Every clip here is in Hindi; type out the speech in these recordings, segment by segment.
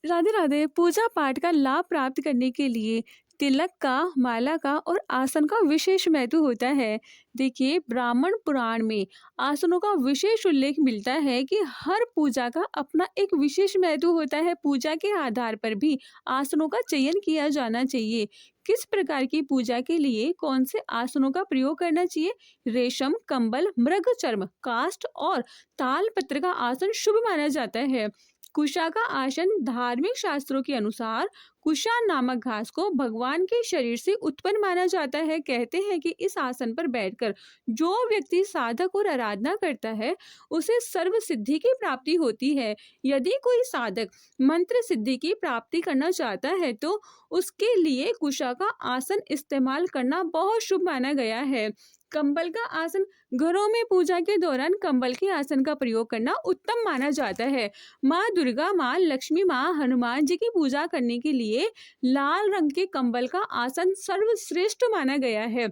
राधे राधे। पूजा पाठ का लाभ प्राप्त करने के लिए तिलक का, माला का और आसन का विशेष महत्व होता है। देखिए, ब्राह्मण पुराण में आसनों का विशेष उल्लेख मिलता है कि हर पूजा का अपना एक विशेष महत्व होता है। पूजा के आधार पर भी आसनों का चयन किया जाना चाहिए। किस प्रकार की पूजा के लिए कौन से आसनों का प्रयोग करना चाहिए? रेशम, कंबल, मृग चर्म, काष्ठ और ताल पत्र का आसन शुभ माना जाता है। कुशा का आसन धार्मिक शास्त्रों के अनुसार कुशा नामक घास को भगवान के शरीर से उत्पन्न माना जाता है। कहते हैं कि इस आसन पर बैठकर जो व्यक्ति साधक और आराधना करता है उसे सर्व सिद्धि की प्राप्ति होती है। यदि कोई साधक मंत्र सिद्धि की प्राप्ति करना चाहता है तो उसके लिए कुशा का आसन इस्तेमाल करना बहुत शुभ माना गया है। कंबल का आसन, घरों में पूजा के दौरान कंबल के आसन का प्रयोग करना उत्तम माना जाता है। माँ दुर्गा, माँ लक्ष्मी, माँ हनुमान जी की पूजा करने के लिए लाल रंग के कंबल का आसन सर्वश्रेष्ठ माना गया है।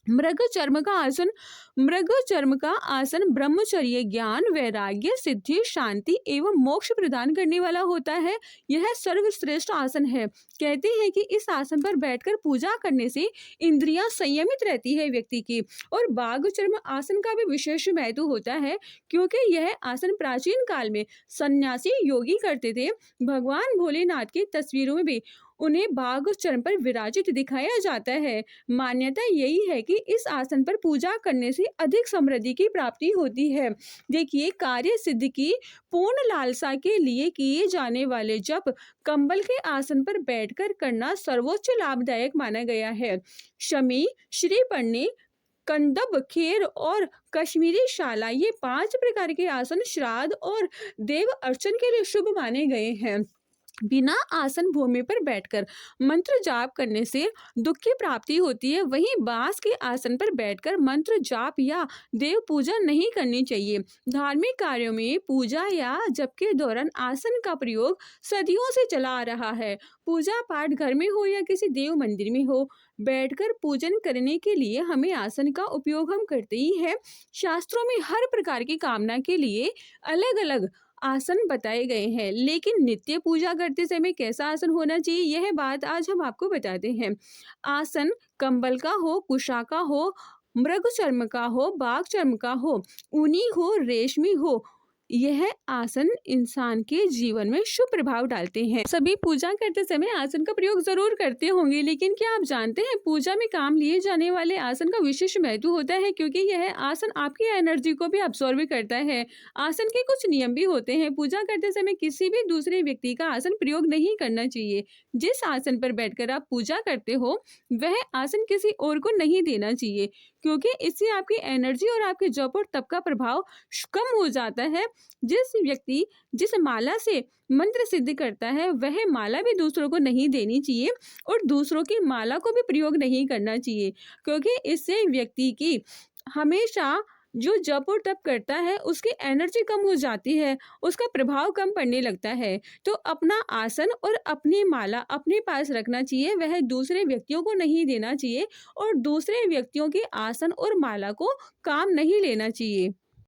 मृग चर्म का आसन, मृग चर्म का आसन ब्रह्मचर्य, ज्ञान, वैराग्य, सिद्धि, शांति एवं मोक्ष प्रदान करने वाला होता है। यह सर्वश्रेष्ठ आसन है। कहते हैं कि इस आसन पर बैठकर पूजा करने से इंद्रियां संयमित रहती है व्यक्ति की। और बाघ चर्म आसन का भी विशेष महत्व होता है, क्योंकि यह आसन प्राचीन काल में सन्यासी योगी करते थे। भगवान भोलेनाथ की तस्वीरों में भी उन्हें बाघ चर्म पर विराजित दिखाया जाता है। मान्यता यही है कि इस आसन पर पूजा करने से अधिक समृद्धि की प्राप्ति होती है। देखिए, कार्य सिद्धि की पूर्ण लालसा के लिए किए जाने वाले जप कंबल के आसन पर बैठकर करना सर्वोच्च लाभदायक माना गया है। शमी, श्री पढ़ने, कंदब, खेर और कश्मीरी शाला, ये 5 प्रकार के आसन श्राद्ध और देव अर्चन के लिए शुभ माने गए हैं। बिना आसन भूमि पर बैठकर मंत्र जाप करने से दुख की प्राप्ति होती है। वहीं बांस के आसन पर बैठकर मंत्र जाप या देव पूजा नहीं करनी चाहिए। धार्मिक कार्यों में पूजा या जप के दौरान आसन का प्रयोग सदियों से चला आ रहा है। पूजा पाठ घर में हो या किसी देव मंदिर में हो, बैठकर पूजन करने के लिए हमें आसन का उपयोग हम करते ही हैं। शास्त्रों में हर प्रकार की कामना के लिए अलग अलग आसन बताए गए हैं, लेकिन नित्य पूजा करते समय कैसा आसन होना चाहिए, यह बात आज हम आपको बताते हैं। आसन कंबल का हो, कुशा का हो, मृग चर्म का हो, बाघ चर्म का हो, ऊनी हो, रेशमी हो, यह आसन इंसान के जीवन में शुभ प्रभाव डालते हैं। सभी पूजा करते समय आसन का प्रयोग जरूर करते होंगे, लेकिन क्या आप जानते हैं पूजा में काम लिए जाने वाले आसन का विशेष महत्व होता है, क्योंकि यह आसन आपकी एनर्जी को भी अब्सॉर्ब करता है। आसन के कुछ नियम भी होते हैं। पूजा करते समय किसी भी दूसरे व्यक्ति का आसन प्रयोग नहीं करना चाहिए। जिस आसन पर बैठकर आप पूजा करते हो वह आसन किसी और को नहीं देना चाहिए, क्योंकि इससे आपकी एनर्जी और आपके जप और तप का प्रभाव कम हो जाता है। जिस व्यक्ति जिस माला से मंत्र सिद्ध करता है वह माला भी दूसरों को नहीं देनी चाहिए और दूसरों की माला को भी प्रयोग नहीं करना चाहिए, क्योंकि इससे व्यक्ति की हमेशा जो जप और तप करता है उसकी एनर्जी कम हो जाती है, उसका प्रभाव कम पड़ने लगता है। तो अपना आसन और अपनी माला अपने पास रखना चाहिए, वह दूसरे व्यक्तियों को नहीं देना चाहिए और दूसरे व्यक्तियों के आसन और माला को काम नहीं लेना चाहिए।